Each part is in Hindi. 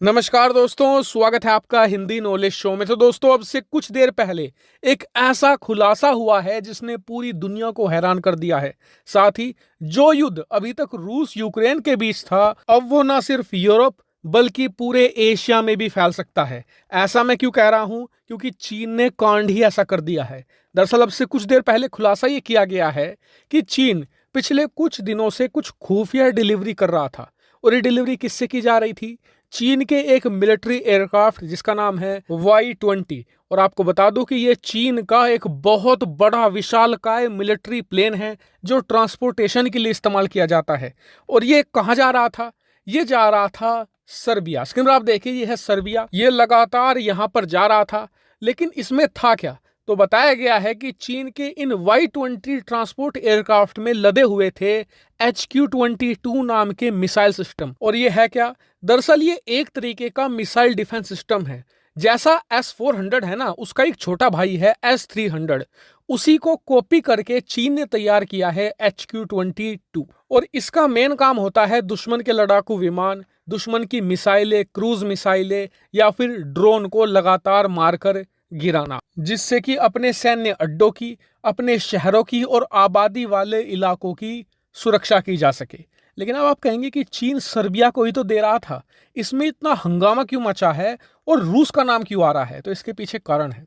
नमस्कार दोस्तों, स्वागत है आपका हिंदी नॉलेज शो में। तो दोस्तों, अब से कुछ देर पहले एक ऐसा खुलासा हुआ है जिसने पूरी दुनिया को हैरान कर दिया है। साथ ही जो युद्ध अभी तक रूस यूक्रेन के बीच था, अब वो ना सिर्फ यूरोप बल्कि पूरे एशिया में भी फैल सकता है। ऐसा मैं क्यों कह रहा हूं? क्योंकि चीन ने कांड ही ऐसा कर दिया है। दरअसल अब से कुछ देर पहले खुलासा ये किया गया है कि चीन पिछले कुछ दिनों से कुछ खुफिया डिलीवरी कर रहा था। और ये डिलीवरी किससे की जा रही थी? चीन के एक मिलिट्री एयरक्राफ्ट जिसका नाम है Y-20। और आपको बता दूं कि ये चीन का एक बहुत बड़ा विशालकाय मिलिट्री प्लेन है जो ट्रांसपोर्टेशन के लिए इस्तेमाल किया जाता है। और ये कहाँ जा रहा था? ये जा रहा था सर्बिया। स्क्रीन पर आप देखिए, ये है सर्बिया। ये लगातार यहाँ पर जा रहा था, लेकिन इसमें था क्या? तो बताया गया है कि चीन के इन Y-20 ट्रांसपोर्ट एयरक्राफ्ट में लदे हुए थे HQ-22 नाम के मिसाइल सिस्टम। और ये है क्या? दरअसल ये एक तरीके का मिसाइल डिफेंस सिस्टम है। जैसा S-400 है ना, उसका एक छोटा भाई है S-300। उसी को कॉपी करके चीन ने तैयार किया है HQ-22। और इसका मेन काम होता है दुश्मन के लड़ाकू विमान, दुश्मन की मिसाइलें, क्रूज मिसाइलें या फिर ड्रोन को लगातार मारकर गिराना, जिससे कि अपने सैन्य अड्डों की, अपने शहरों की और आबादी वाले इलाकों की सुरक्षा की जा सके। लेकिन अब आप कहेंगे कि चीन सर्बिया को ही तो दे रहा था, इसमें इतना हंगामा क्यों मचा है और रूस का नाम क्यों आ रहा है? तो इसके पीछे कारण है।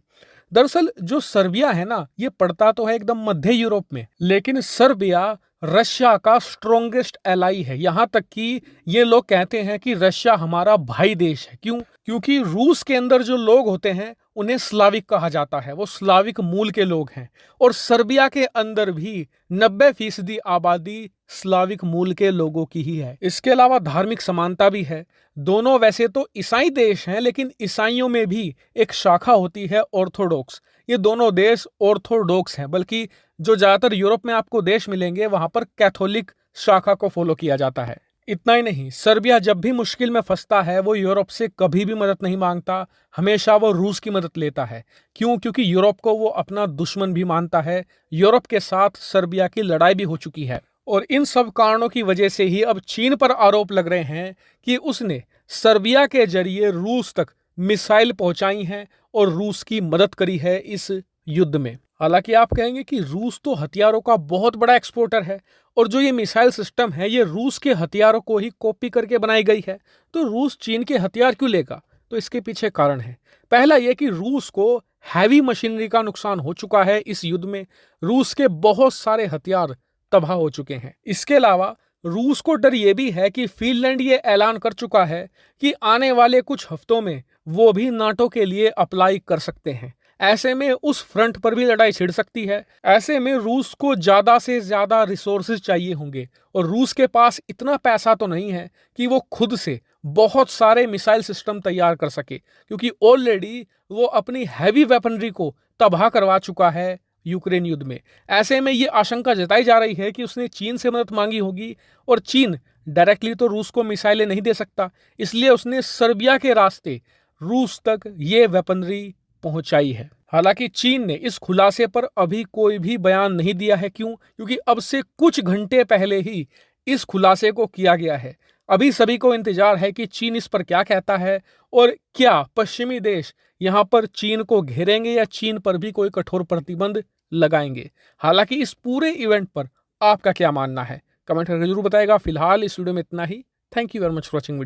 दरअसल जो सर्बिया है ना, ये पड़ता तो है एकदम मध्य यूरोप में, लेकिन सर्बिया रशिया का स्ट्रॉन्गेस्ट एलाई है। यहां तक कि ये लोग कहते हैं कि रशिया हमारा भाई देश है। क्यों? क्योंकि रूस के अंदर जो लोग होते हैं उन्हें स्लाविक कहा जाता है, वो स्लाविक मूल के लोग हैं। और सर्बिया के अंदर भी 90% आबादी स्लाविक मूल के लोगों की ही है। इसके अलावा धार्मिक समानता भी है। दोनों वैसे तो ईसाई देश हैं, लेकिन ईसाइयों में भी एक शाखा होती है ऑर्थोडॉक्स। ये दोनों देश ऑर्थोडॉक्स हैं, बल्कि जो ज्यादातर यूरोप में आपको देश मिलेंगे वहां पर कैथोलिक शाखा को फॉलो किया जाता है। इतना ही नहीं, सर्बिया जब भी मुश्किल में फंसता है वो यूरोप से कभी भी मदद नहीं मांगता, हमेशा वो रूस की मदद लेता है। क्यों? क्योंकि यूरोप को वो अपना दुश्मन भी मानता है। यूरोप के साथ सर्बिया की लड़ाई भी हो चुकी है। और इन सब कारणों की वजह से ही अब चीन पर आरोप लग रहे हैं कि उसने सर्बिया के जरिए रूस तक मिसाइल पहुंचाई हैं और रूस की मदद करी है इस युद्ध में। हालांकि आप कहेंगे कि रूस तो हथियारों का बहुत बड़ा एक्सपोर्टर है, और जो ये मिसाइल सिस्टम है ये रूस के हथियारों को ही कॉपी करके बनाई गई है, तो रूस चीन के हथियार क्यों लेगा? तो इसके पीछे कारण है। पहला यह कि रूस को हैवी मशीनरी का नुकसान हो चुका है इस युद्ध में। रूस के बहुत सारे हथियार तबाह हो चुके हैं। इसके अलावा रूस को डर यह भी है कि फिनलैंड ये ऐलान कर चुका है कि आने वाले कुछ हफ्तों में वो भी नाटो के लिए अप्लाई कर सकते हैं। ऐसे में उस फ्रंट पर भी लड़ाई छिड़ सकती है। ऐसे में रूस को ज्यादा से ज्यादा रिसोर्सेज चाहिए होंगे, और रूस के पास इतना पैसा तो नहीं है कि वो खुद से बहुत सारे मिसाइल सिस्टम तैयार कर सके, क्योंकि ऑलरेडी वो अपनी हैवी वेपनरी को तबाह करवा चुका है यूक्रेन युद्ध में। ऐसे में ये आशंका जताई जा रही है कि उसने चीन से मदद मांगी होगी, और चीन डायरेक्टली तो रूस को मिसाइलें नहीं दे सकता, इसलिए उसने सर्बिया के रास्ते रूस तक ये वेपनरी पहुंचाई है। हालांकि चीन ने इस खुलासे पर अभी कोई भी बयान नहीं दिया है। क्यों? क्योंकि अब से कुछ घंटे पहले ही इस खुलासे को किया गया है। अभी सभी को इंतजार है कि चीन इस पर क्या कहता है, और क्या पश्चिमी देश यहां पर चीन को घेरेंगे या चीन पर भी कोई कठोर प्रतिबंध लगाएंगे। हालांकि इस पूरे इवेंट पर आपका क्या मानना है, कमेंट करके जरूर बताएगा। फिलहाल इस वीडियो में इतना ही। Thank you very much for watching video.